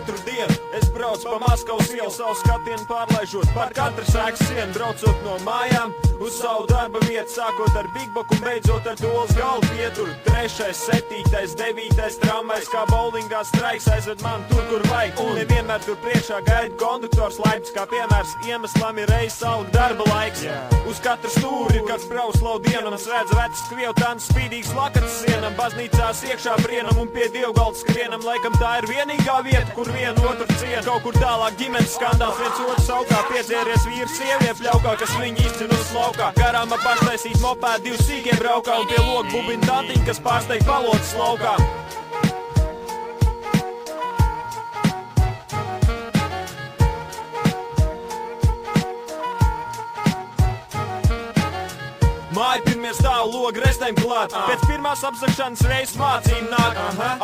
katru dienu es braucu pa Maskavas ielu, savu skatienu pārlaižot par katras ēkas sienu, braucot no mājām uz savu darba vietu, sākot ar Big Boku un beidzot ar Dolas galvu pieturu. 3., 7., 9. tramvajs kā bowlingā straiks aizved man tur, kur vajag, un nevienmēr tur priekšā gaida konduktors laipns, kā piemērs iemeslam ir reiz alga darba laiks. Uz katru stūri ir kāds prauslau dienam, es redzu vecas kvievtānas spīdīgas lakatas sienam, baznīcās iekšā brienam un pie dievgalda skrienam, laikam tā ir vienīgā vieta, kur vienu otru cienu. Kaut kur tālāk ģimenes skandāls, viens otru saukā, piedzēries vīrs sievieti pļaukā, kas viņu izcinos laukā. Garām ap paštaisīt mopēdu, 2 sīkie braukā un pie logu bubina tantiņa, kas pārsteig palotas laukā. Māja pirmie stāv logi restēm klāt, pēc pirmās apzakšanas reizes mācību nāk.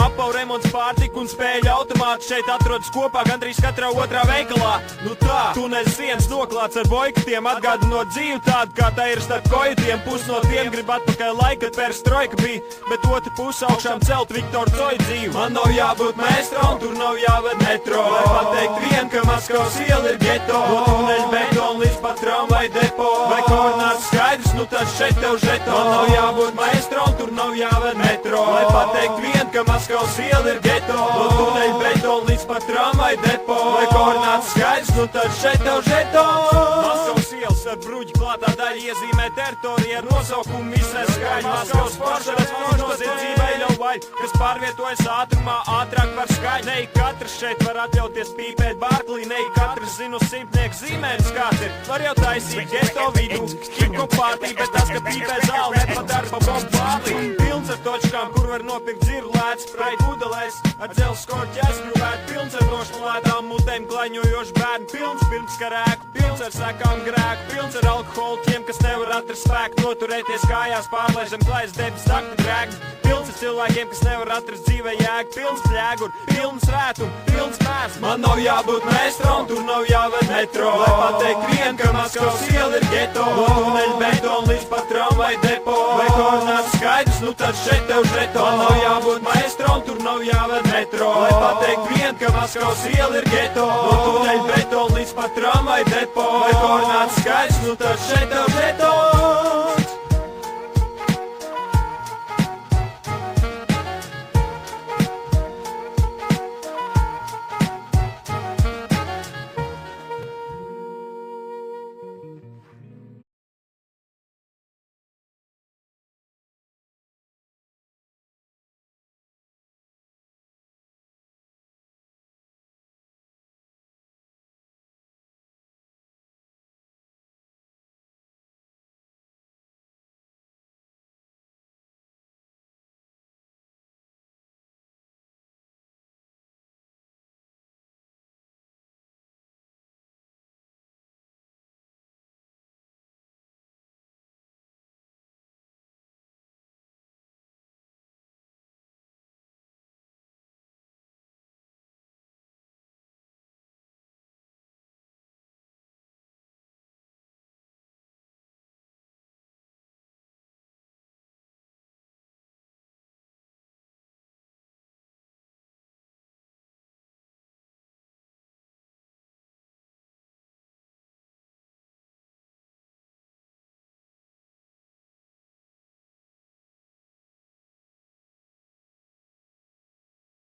Apau remonts, pārtika un spēļu automāti šeit atrodas kopā gandrīz katrā otrā veikalā. Nu tā, tuneļs sienas noklāts ar boikatiem, atgādinot dzīvi tādu, kā tā ir starp kojatiem. Pus no tiem grib atpakaļ laika, kad perestroika bija, bet otra puse augšām celt Viktoru Coju dzīvi. Man nav jābūt meistro un tur nav jāved metro, lai pateikt vien, ka Maskavas iela ir geto. No tuneļa betona līdz pat tramvaju depo, vai koordināts skaidrs, nu tas šeit tev žeto. Man nav jābūt maestro un tur nav jāved metro, lai pateikt vien, ka Maskavas iela ir geto. No tuneļa betona līdz pat tramvaju depo, vai koordināts skaidrs, nu tad šeit tev žeto. Maskavas ielas ar bruģi klātā daļa iezīmē teritoriju ar nosaukumu visai skaļi. Maskavas foršas noziedzībai ļauj vaļ, kas pārvietojas ātrumā ātrāk par skaļi. Ne katrs šeit var atļauties pīpēt Barklī, ne katrs zinu simtnieku zīmēnis kāds ir. Var jau taisīt geto vidu, hip-hop pārtī, bet tas, ka pīpē zāli nepadara pa Bobu Pārlī. Pilns ar točkām, kur var nopirkt dzirru lēts, spreit pudelēs, ar dzels skorķi aizskrūvēt. Pilns ar nošmalētām mutēm klaņojoši bērni, pilns pirms karēku, pilns ar sekām grēku, pilns ar alkoholu tiem, kas nevar atrast spēku noturēties kājās, pārlaižam klais debes takti drēgni. Pilns ar cilvēkiem, kas nevar atrast dzīvē jēgu, pilns pļēgur, pilns rētumu, pilns mērs. Man nav jābūt meistro un tur nav jāved metro, lai pateikt vien, ka Maskavas iela ir geto. No tuneļa betona līdz pat tramvaju depo, vai koordināts skaidrs, nu tad šeit tev žeto. Man nav jābūt maestro un tur nav jāved metro, lai pateikt vien, ka Maskavas iela ir geto. No tuneļa betona līdz pat tramvaju depo, vai koordināts skaidrs, nu tad šeit tev žeto.